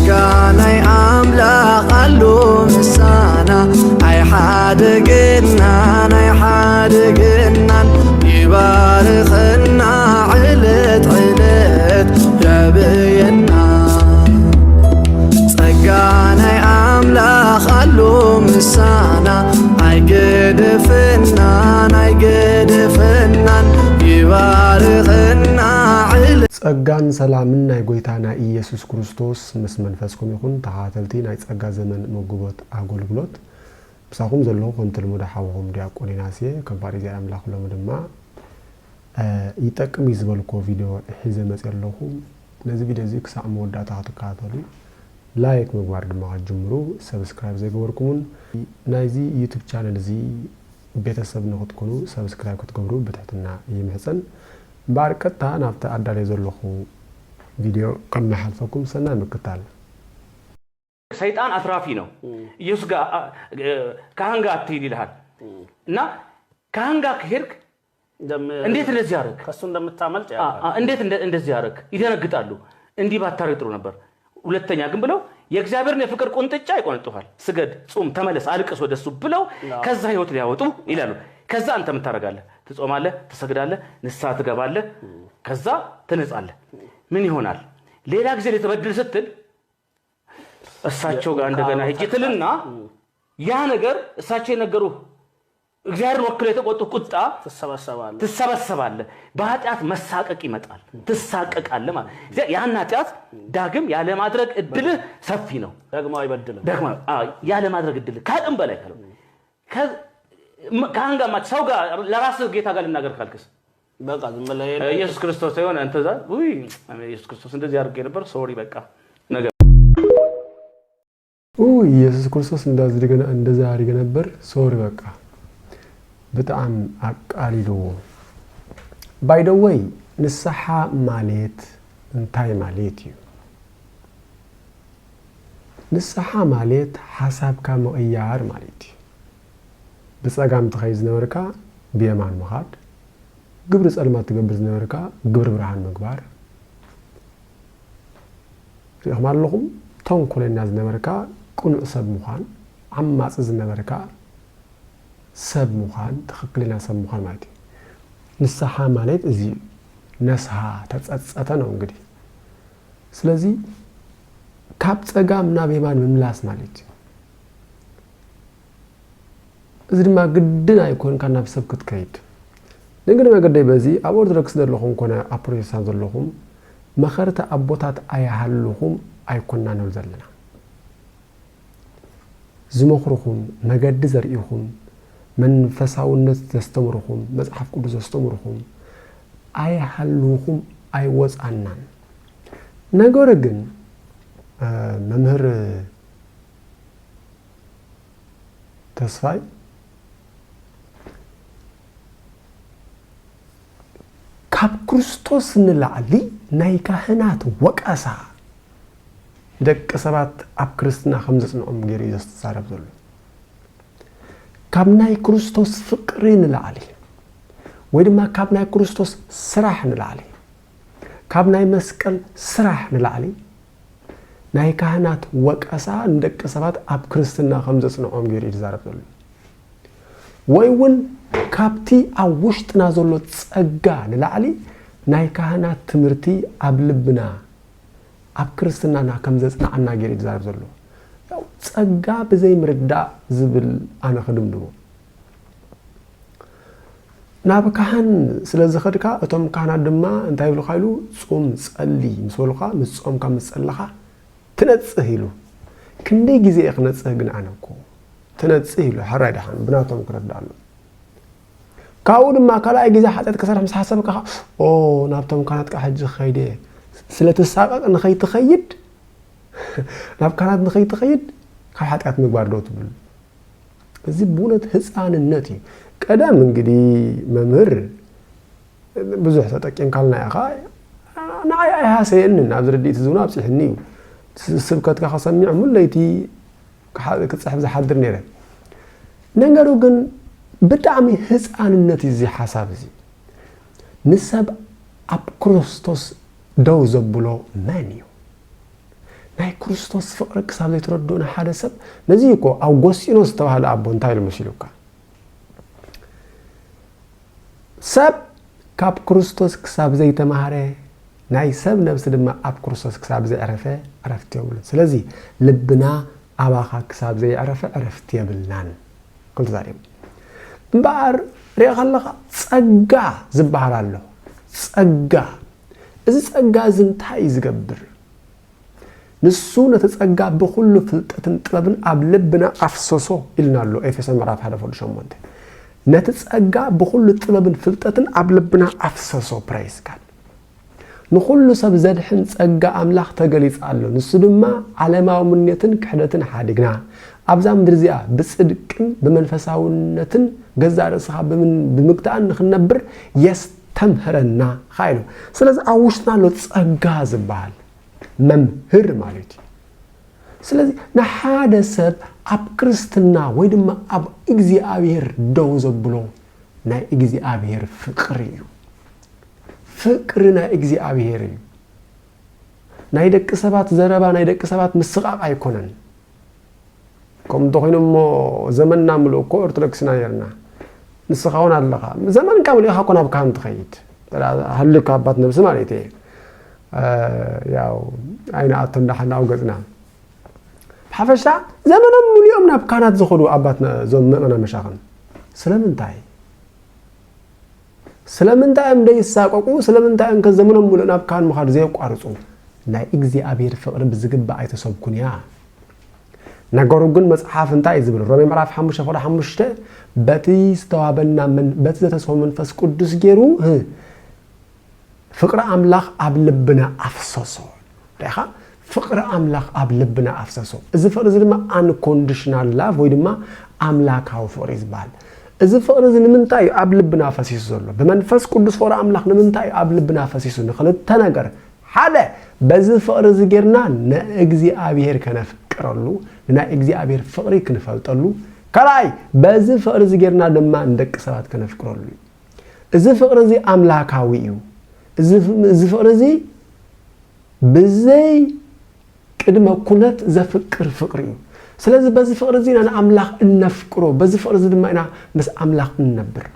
ጸጋናይ አምላኽ አሉ ምሳና አይሓድግናን ይባርኽና ዕለት ዕለት ያብየና ጸጋናይ አምላኽ አሉ ምሳና አይገድፍናን ይባርኽና ጸጋን ሰላምን ናይ ጎይታና ኢየሱስ ክርስቶስ ምስ መንፈስኩም ይኹን ተኻተልቲ ናይ ጸጋ ዘመን መጉቦት አገልግሎት ብሳኹም ዘለኹ ኮንትልሙዳ ሓወኹም ዲያቆን ኢናስየ ከንፋሪ ዚኣ ኣምላኽ ሎም ድማ ይጠቅም ይዝበልኮ ቪድዮ ሒዘ መፅለኹ ነዚ ቪድዮ እዚ ክሳዕ መወዳእታ ክትከታተሉ ላይክ ምግባር ድማ ጅምሩ ሰብስክራይብ ዘይገበርኩምን ናይዚ ዩቲዩብ ቻነል እዚ ቤተሰብ ንኽትኮኑ ሰብስክራይብ ክትገብሩ ብትሕትና ይምሕፀን ባርቀታ ናብታ አዳለ ዘለኹ ቪዲዮ ከመሐልፈኩም ሰናይ ምክታል ሰይጣን አትራፊ ነው ኢየሱስ ጋር ካህን ጋር አትሂድ ይልሃል እና ካህን ጋር ከሄድክ እንዴት እንደዚህ ያደርግ ከሱ እንደምታመልጥ እንዴት እንደዚህ ያደርግ ይደነግጣሉ እንዲህ ባታረግ ጥሩ ነበር ሁለተኛ ግን ብለው የእግዚአብሔርን የፍቅር ቁንጥጫ ይቆንጡሃል ስገድ ጾም ተመለስ አልቅስ ወደሱ ብለው ከዛ ህይወት ሊያወጡ ይላሉ ከዛ አንተ ምን ታረጋለህ ትጾማለህ ትሰግዳለህ ንስሐ ትገባለህ ከዛ ትነጻለህ ምን ይሆናል ሌላ ጊዜ ለተበድል ስትል እሳቸው ጋር እንደገና ሄጅትልና ያ ነገር እሳቸው የነገሩ እግዚአብሔር ወክሎ የተቆጡ ቁጣ ትሰበሰባለህ በኃጢአት መሳቀቅ ይመጣል ትሳቀቃለህ ማለት ያን ኃጢአት ዳግም ያለ ማድረግ እድል ሰፊ ነው ደግሞ አይበድልም ያለ ማድረግ እድል ካጥም በላይ ካህን ጋር ሰው ጋር ለራስ ጌታ ጋር ልናገር ካልክስ በቃ ዝም ብለህ ኢየሱስ ክርስቶስ ሳይሆን አንተ ዛ ኢየሱስ ክርስቶስ እንደዚህ አድርጌ ነበር ሶሪ በቃ ነገር ኢየሱስ ክርስቶስ እንደዛ አድርጌ ነበር ሶሪ በቃ በጣም አቃሊሎ ባይ ዘ ዌይ ንስሐ ማለት እንታይ ማለት እዩ ንስሐ ማለት ሐሳብካ መቀያር ማለት እዩ بصقام تخيز نوركا بيمان مخاد قبر صلمات تقبر نوركا قبر برهان مغبار رحم الله تنكل الناس نوركا كن سب مخان عما صز نوركا سب مخان تخكلنا سب مخان مالتي نصحا مالت ازي نسها تتصصته ነው እንግዲህ ስለዚህ ካብ ጸጋምና በማን መምላስ ማለት እዚህ ድማ ግድን አይኮን ካናብ ሰብክት ከይድ ንግድ መገደይ በዚ አቦርድረክስ ደለኹም ኮነ አፕሮቴስታንት ዘለኹም መኸርተ አቦታት አይሃሉኹም አይኮንና ነው ዘለና ዝመኽሩኹም መገድ ዘርኢኹም መንፈሳውነት ዘስተምሩኹም መጽሐፍ ቅዱስ ዘስተምሩኹም አይሃሉኹም አይወጻናን ነገር ግን መምህር ተስፋይ ካብ ክርስቶስ ንላዕሊ ናይ ካህናት ወቀሳ ደቂ ሰባት ኣብ ክርስትና ከም ዘጽንዖም ገይሩ ዘስተዛረብ ዘሎ ካብ ናይ ክርስቶስ ፍቅሪ ንላዕሊ ወይ ድማ ካብ ናይ ክርስቶስ ስራሕ ንላዕሊ ካብ ናይ መስቀል ስራሕ ንላዕሊ ናይ ካህናት ወቀሳ ደቂ ሰባት ኣብ ክርስትና ከም ዘጽንዖም ገይሩ ዘዛረብ ዘሎ ወይውን ካብቲ ኣብ ውሽጥና ዘሎ ጸጋ ንላዕሊ ናይ ካህናት ትምርቲ ኣብ ልብና ኣብ ክርስትናና ከም ዘጽናዕና ገይሩ ዘዛረብ ዘሎ ያው ጸጋ በዘይ ምርዳእ ዝብል ኣነ ክድምድሞ ናብ ካህን ስለዚ ኸድካ እቶም ካህናት ድማ እንታይ ይብሉ ኻይሉ ጾም ጸሊ ምስወልኻ ምጾምካ ምጸለኻ ትነጽህ ኢሉ ክንደይ ግዜ ይኽነጽህ ግን ኣነኮ ትነጽህ ኢሉ ሓራይ ደሓን ብናቶም ክረዳሉ ካው ድማ ካላይ ግዜ ሓጢአት ከሰርሕ ምስ ሓሰብካ ናብቶም ካህናት ሕጂ ኸይደ ስለተሳቀቅ ንኸይትኸይድ ናብ ካህናት ንኸይትኸይድ ካብ ሓጢአት ምግባር ዶ ትብል እዚ ብእውነት ህፃንነት እዩ ቀደም እንግዲህ መምህር ብዙሕ ተጠቂም ካልና ኢኻ ንዓይ ኣይሃሰየኒ ናብ ዝርዲእቲ ዝውና ኣብፅሕኒ እዩ ስብከትካ ከሰሚዕ ሙለይቲ ክፅሕፍ ዝሓድር ነይረ ነገሩ ግን በጣም ህፃንነት እዚ ሐሳብ እዚ ንሰብ ኣብ ክርስቶስ ደው ዘብሎ ማን እዩ ናይ ክርስቶስ ፍቅሪ ክሳብ ዘይትረድኡና ሓደ ሰብ ነዚ እኮ አውጎስጢኖስ ተባሃለ አቦ እንታይ ኢሉ መሲሉካ ሰብ ካብ ክርስቶስ ክሳብ ዘይተማሃረ ናይ ሰብ ነብስ ድማ ኣብ ክርስቶስ ክሳብ ዘይዕረፈ ዕረፍቲ የብሉን ስለዚ ልብና ኣባኻ ክሳብ ዘይዕረፈ ዕረፍቲ የብልናን ክልተ ዛሬ እምበኣር ሪኣ ከለኻ ጸጋ ዝበሃል ኣሎ ጸጋ እዚ ጸጋ እዚ እንታይ ዝገብር ንሱ ነቲ ጸጋ ብኩሉ ፍልጠትን ጥበብን ኣብ ልብና ኣፍሰሶ ኢልና ኣሎ ኤፌሶን ምዕራፍ 1:8 ነቲ ጸጋ ብኩሉ ጥበብን ፍልጠትን ኣብ ልብና ኣፍሰሶ ፕራይስ ጋድ ንኩሉ ሰብ ዘድሕን ጸጋ ኣምላኽ ተገሊጽ ኣሎ ንሱ ድማ ዓለማዊ ምንየትን ክሕደትን ሓዲግና ኣብዛ ምድሪ እዚኣ ብጽድቅን ብመንፈሳውነትን ገዛ ርእስኻ ብምግታእን ንኽነብር የስተምህረና ኻይሉ ስለዚ ኣብ ውሽጥና ኣሎ ጸጋ ዝበሃል መምህር ማለት ስለዚ ንሓደ ሰብ ኣብ ክርስትና ወይ ድማ ኣብ እግዚአብሔር ደው ዘብሎ ናይ እግዚአብሔር ፍቅሪ እዩ ፍቅሪ ናይ እግዚአብሔር እዩ ናይ ደቂ ሰባት ዘረባ ናይ ደቂ ሰባት ምስቃቅ ኣይኮነን ከም ደኾይኖሞ ዘመንና ምሉእ እኮ ኦርቶዶክስና የርና ንስኻውን ኣለኻ ዘመን ካምል ኢኻ ኮን ኣብ ካህን ትኸይድ ሃልካ ኣባት ነብሲ ማለት እዩ ያው አይና አተንዳحنا አውገጽና በሐፈሻ ዘመንም ሙሉም ናብ ካህናት ዝኸዱ አባትና ዞም መእመና መሻኽን ስለምንታይ እንደይሳቀቁ ስለምንታይ ከዘመንም ሙሉ ናብ ካህን መኻድ ዘይቋርጹ ናይ እግዚአብሔር ፍቅሪ ብዝግባ አይተሰብኩንያ ነገሩ ግን መጽሐፍ እንታይ ዝብል ሮሜ ምዕራፍ 5:5 በቲ ዝተዋበና በቲ ዘተሰው መንፈስ ቅዱስ ገይሩ ፍቅር አምላኽ ኣብ ልብና አፍሰሶ ዳኻ ፍቅር አምላኽ ኣብ ልብና አፍሰሶ እዚ ፍቅር ድማ አንኮንዲሽናል ላቭ ወይ ድማ አምላካዊ ፍቅር ይዝባል እዚ ፍቅር ንምንታይ ኣብ ልብና ፈሲሱ ዘሎ በመንፈስ ቅዱስ ፍቅር አምላኽ ንምንታይ ኣብ ልብና ፈሲሱ ንኽልተ ነገር ሓደ በዚ ፍቅር ዝገርና ንእግዚአብሔር ከነፍቅረሉ እና እግዚአብሔር ፍቅሪ ክንፈልጠሉ ከላይ በዚ ፍቅር ዝገርና ድማ እንደቅ ሰባት ከነፍቅረሉ እዚ ፍቅር እዚ አምላካዊ እዩ እዚ ፍቅር እዚ ብዘይ ቅድመ ኩነት ዘፍቅር ፍቅር እዩ ስለዚህ በዚ ፍቅር እዚ እና አምላኽ እንፍቅሮ በዚ ፍቅር እዚ ድማ ኢና ምስ አምላኽ እንነብር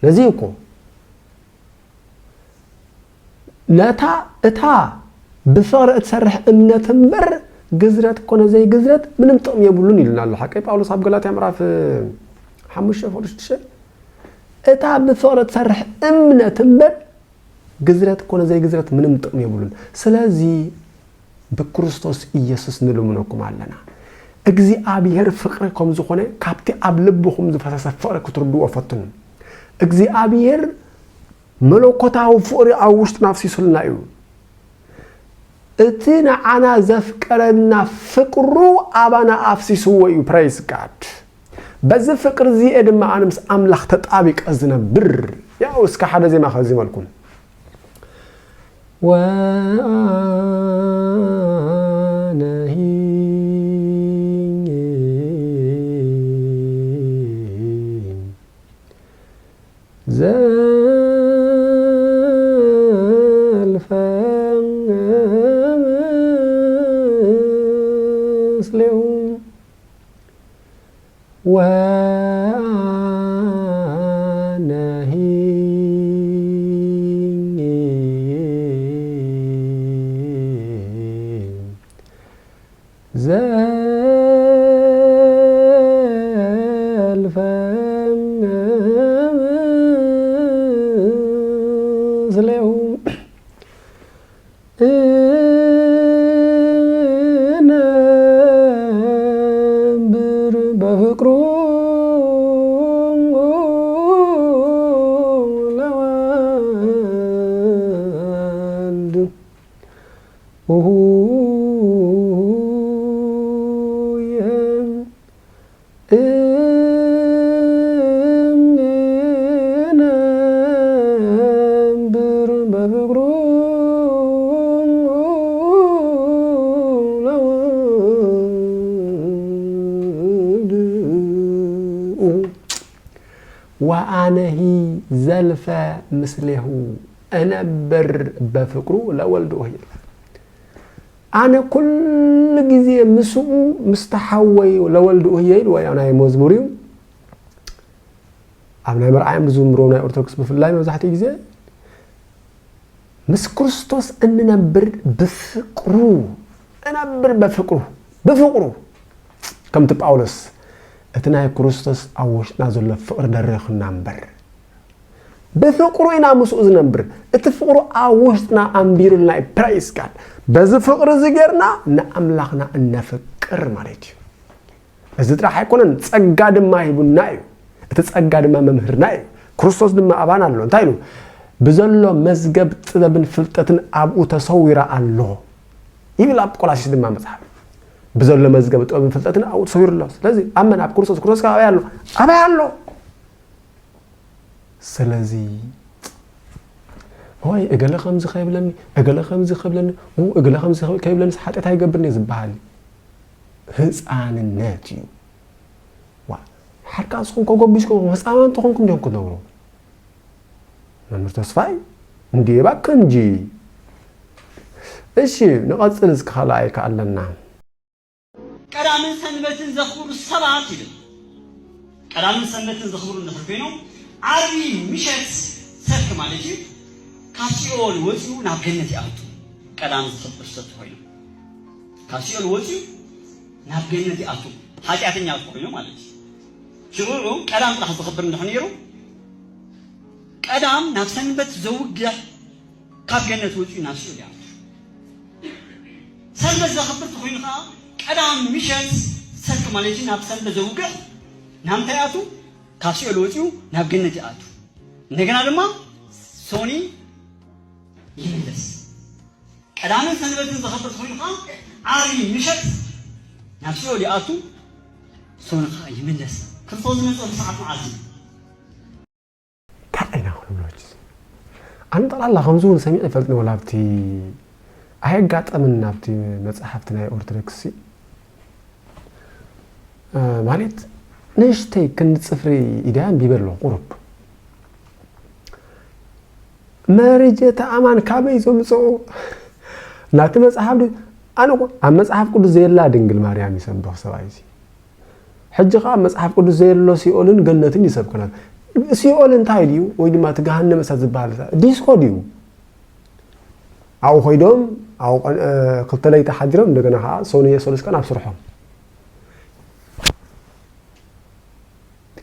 ለዚ እኮ እታ ብፍቅር እትሰርሕ እምነት እምበር ግዝረት ኮነ ዘይ ግዝረት ምንም ጥቅም የብሉን ይልና ኣሎ ሐቀይ ጳውሎስ ኣብ ገላትያ ምዕራፍ 5:6 እታ ብፍቅር እትሰርሕ እምነት እምበር ግዝረት ኮነ ዘይ ግዝረት ምንም ጥቅም የብሉን ስለዚህ በክርስቶስ ኢየሱስ ንልምነኩም አለና እግዚአብሔር ፍቅር ከም ዝኾነ ካብቲ ኣብ ልብኹም ዝፈሰሰ ፍቅር ክትርድኡ ፈትኑ እግዚአብሔር መለኮታዊ ፍቅሪ ኣብ ውሽጥና አፍሲሱልና እዩ እቲ ንዓና ዘፍቀረና ፍቅሩ ኣባና አፍሲሱዎ እዩ ፕራይስ ጋድ በዚ ፍቅር እዚ ድማ ኣነምስ አምላኽ ተጣቢቀ ዝነብር ያው እስከ ሓደ ዜማ ከዚ መልኩም وأنه زلف مثله أنبر بفكره لولده أنا كل جزء مسؤول مستحوي لولد أهيل ويانا مزموريو أبناء مرعي مزمرونا أرتوكس بفلاي مزحتي جزء مس كريستوس أن نبر بفقرو نبر بفقرو كم تبقولس أتنا كريستوس أوش نازل فقر درخ نمبر بفقرو إنا مسؤول نمبر اتفقرو أوشنا أمبير لنا برايس كان بز فقر زجرنا نأملخنا النفكر مالتي إذا ترى حيكون تسجد ما يبنايو تسجد ما ممهرنايو كريستوس دم أبانا لون تايلو بزلوا مزجب تذبن فلتة أبو تصوير الله يبي لاب كل شيء دم مزحف بزلوا مزجب تذبن فلتة أبو تصوير الله لازم أما أب كريستوس كأبيالله سلازي هاي أقل خمس خيبلني أقل خمس خيبلني هو أقل خمس خيبلني حتى تايقبرني زبالي هزعان الناتيو وا حركة أسخن كوكو بيشكو هزعان تخونكم جنكو دورو نمر تصفاي ندي باكنجي إيشي نقص رزق خلاي كألنا كرامن سنبتن زخور الصلاة كرامن سنبتن زخور النخرفينو عربي مشت سرك مالجي كاسيول وزيو نابجنة أعطو كرامن سبب ستوهينو كاسيول وزيو نابجنة أعطو حاجاتين يعطوهينو مالجي شغلو كرام راح تخبر نحنيرو كرام نفسن بت زوج كابجنة وزيو ناسيول يعطو سنبت زخبر تخوينها كرام مشت سرك مالجي نفسن بزوج نام تياتو كاسيو لوتيو نابجنة تياتو نجنا لما سوني يملس كلامه سنبتن زخبر تخوينها عاري مشت نفسه لياتو سونها يملس كرتوز من ساعات معازي كأنا خلوج أنا طلع الله خمسون سميع فلتنا ولا بتي هاي قات أمن نبتي مصحفتنا أورتودكسي مالت نشتي كنت صفري إدان بيبرلو قرب مرجة أمان كابي سمسو ناتي مصحف أنا مصحف كل زي الله دنجل مريم يسبح سوايزي حجة مصحف كل زي الله سيولن جنتين يسبكنا سيولن تايديو ويدي ما تجهنم مسازبالة ديسكو ديو أو خيدهم أو قلت لي تحجرهم دكنا ها سوني سولس كان أبصرهم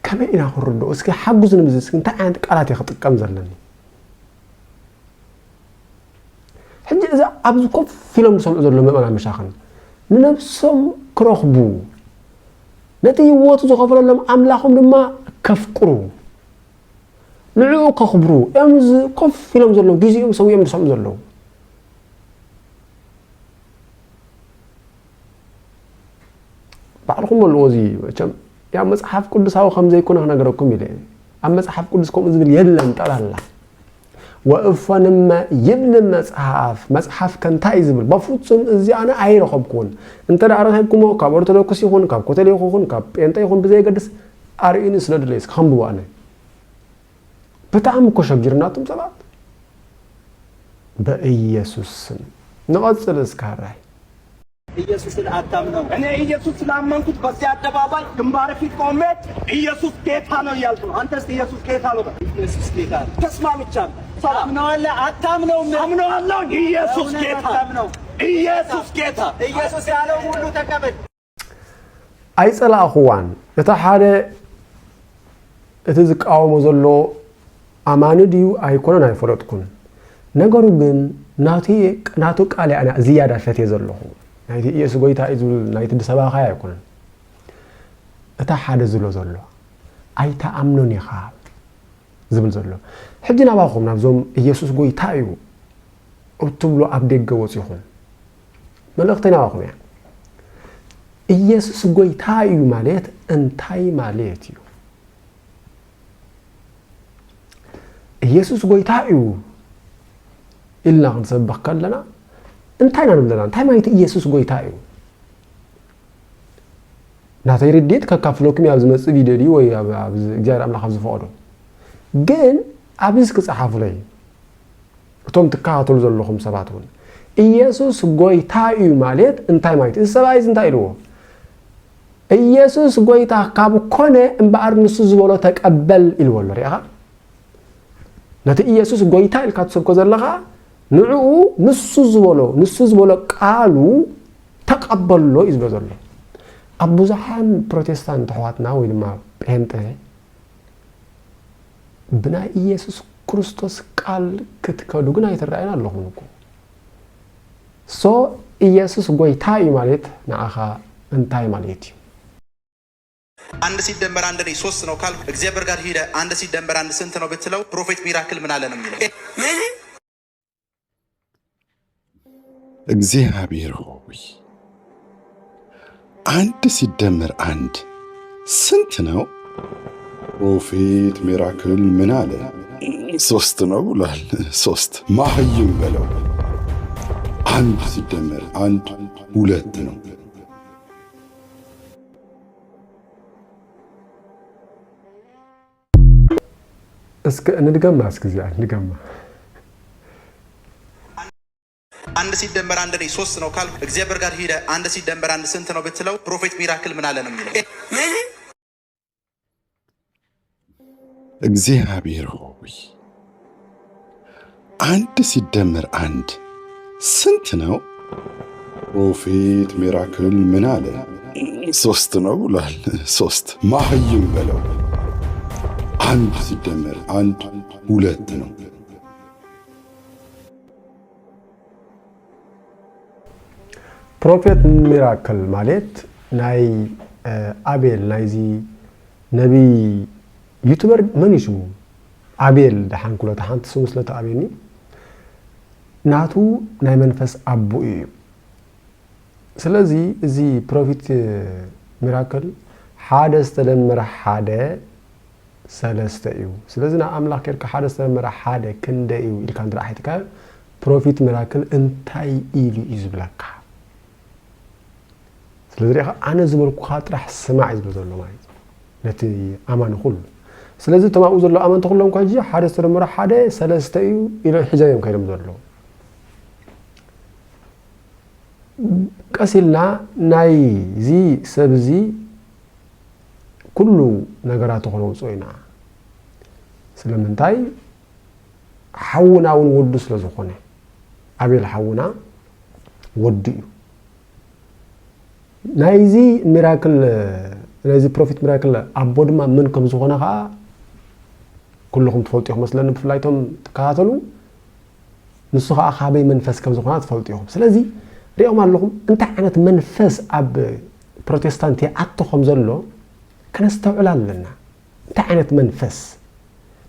كمان إنا خردو اسك حجز نمزس كنت عند قراتي خط كم زلني حجة إذا أبز كف فيلم سوم إذا لما أنا مشاخن نفسهم كرخبو نتي واتو زغفر لهم أملاهم لما كفكرو نعو كخبرو أمز كف فيلم زلوا جيزي مسوي أمر سوم زلوا بعرفهم الوزي كم يا مصحف كل ساو خمسة يكون هنا جركم يلين أما مصحف كل سكوم إذا يلهم تعالى الله وأفنما يبن مصحف كان تايزبل بفوتسم إزاي أنا عير خبكون أنت رأيت هيكم كابورت لو كسي هون كاب كتلي هون كاب أنت يهون بزاي قدس أريني سلاد ليس خم بوانا بتعمل كوشك جرناتهم سبات بإيسوس نقص الإسكاري ኢየሱስ አታምነው እኔ ኢየሱስ ስላመንኩት በዚያ አደባባይ ግንባር ፊት ቆሜ ኢየሱስ ጌታ ነው ያልኩ ነው አንተስ ኢየሱስ ጌታ ነው ኢየሱስ ጌታ ተስማምቻለሁ ታምነዋለህ አታምነውም አምነዋለሁ ኢየሱስ ጌታ ነው ኢየሱስ ጌታ ኢየሱስ ያለው ሁሉ ተቀበል አይጸላ አኹዋን የተሓደ እትዝቃወሞ ዘሎ አማኒ ድዩ አይኮነን አይፈለጥኩን ነገሩ ግን ናቱ ቃል ያና ዝያዳ ፈት የዘለኹ ናይቲ ኢየሱስ ጎይታ ኢዙል ናይቲ ድሰባኻ አይኮነን እታ ሓደ ዝሎ ዘሎ አይታ አምኖን ይኻ ዝብል ዘሎ ሕጂ ናባኹም ናብዞም ኢየሱስ ጎይታ እዩ እትብሎ ኣብ ደገ ወፂኹም መልእኽተኛ ናባኹም ያ ኢየሱስ ጎይታ እዩ ማለት እንታይ ማለት እዩ ኢየሱስ ጎይታ እዩ ኢልና ክንሰብኽ ከለና እንታይ ንብለና እንታይ ማለት ኢየሱስ ጎይታ እዩ ናተይ ርዲት ከካፍለኩም ኣብ ዝመጽእ ቪድዮ ወይ ኣብ እግዚአብሔር ኣምላኽ ዝፈቅዶ ግን ኣብዚ ክጽሓፉ ላይ እቶም ትከታተሉ ዘለኹም ሰባት እውን ኢየሱስ ጎይታ እዩ ማለት እንታይ ማለት ሰባይዝ እንታይ ኢልዎ ኢየሱስ ጎይታ ካብ ኮነ እምባር ንሱ ዝበሎ ተቀበል ኢልዎ ሪኢኻ ነቲ ኢየሱስ ጎይታ ኢልካ ትሰብኮ ዘለኻ ንዑኡ ንሱ ዝበሎ ቃሉ ተቀበሎ ይዝበ ዘሎ አቡዛሃን ፕሮቴስታንት ተዋትና ወይ ድማ ጴንጤ ብና ኢየሱስ ክርስቶስ ቃል ክትከዱ ግን አይተራይና አለሁን እኮ ሶ ኢየሱስ ጎይታ እዩ ማለት ናአኻ እንታይ ማለት እዩ አንድ ሲደመር አንድ ነው 3 ነው ካል እግዚአብሔር ጋር ሄደ አንድ ሲደመር አንድ ስንት ነው ብትለው ፕሮፌት ሚራክል ምን አለ ነው የሚለው እግዚአብሔር ሆይ አንድ ሲደመር አንድ ስንት ነው ፕሮፌት ሚራክል ምን አለ 3 ነው ብሏል 3 ማህይም በለው አንድ ሲደመር አንድ 2 ነው እስከ እንድገማ እንድገማ አንድ ሲደመር አንድ ነው 3 ነው ካል እግዚአብሔር ጋር ሄደ አንድ ሲደመር አንድ ስንት ነው ብትለው ፕሮፌት ሚራክል ምን አለ ነው የሚለው እግዚአብሔር ሆይ አንድ ሲደመር አንድ ስንት ነው ፕሮፌት ሚራክል ምን አለ 3 ነው ብሏል 3 ማህይም በለው አንድ ሲደመር አንድ 2 ነው ፕሮፌት ሚራክል ማለት ናይ አቤል ናይዚ ነቢ ዩቲዩበር ምን ይስሙ አቤል ደሃንኩሎ ተሓንት ስሙ ስለተ አቤልኒ ናቱ ናይ መንፈስ አቡ እዩ ስለዚ እዚ ፕሮፌት ሚራክል ሓደ ዝተደመረ ሓደ ሰለስተ እዩ ስለዚ ና አምላክ ከርካ ሓደ ዝተደመረ ሓደ ክንደ እዩ ኢልካ እንትራሕትካ ፕሮፌት ሚራክል እንታይ ኢሉ ይዝብለካ ስለዚ አነ ዝበልኩ ጥራሕ ስማዕ ይዝብል ዘሎ ማለት ነቲ አማን ኩሉ ስለዚ ተማኡ ዘሎ አማን ተኩሎም ካጂ ሓደ ዝተደመረ ሓደ ሰለስተ እዩ ኢሉ ሒዛዮም ከይዶም ዘሎ ቀሲልና ናይ ዚ ሰብዚ ኩሉ ነገራት ሆኖ ጾይና ስለምንታይ ሓውናውን ወዱ ስለዝኾነ አቤል ሓውና ወዱ እዩ ናይዚ ሚራክል ናይዚ ፕሮፌት ሚራክል አቦ ድማ ምን ከም ዝኾነ ኻ ኩልኩም ትፈልጡ መስለን ብፍላይቶም ተካታተሉ ንሱ ኻ ካበይ መንፈስ ከም ዝኾነ ትፈልጡ ኢኹም ስለዚ ሪኦም ኣለኹም እንታይ ዓይነት መንፈስ አብ ፕሮቴስታንት ይኣትኹም ዘሎ ከነስተውዕል ኣለና እንታይ ዓይነት መንፈስ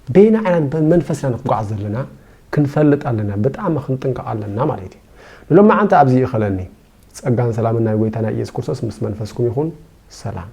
በይና ዓይነት መንፈስ ንኽጓዓዝ ዘለና ክንፈልጥ ኣለና በጣም ክንጥንቀቕ ኣለና ማለት እዩ ሎማ አንተ ኣብዚ ይኸለኒ ጸጋን ሰላምና ጎይታና ኢየሱስ ክርስቶስ ምስ መንፈስኩም ይኹን ሰላም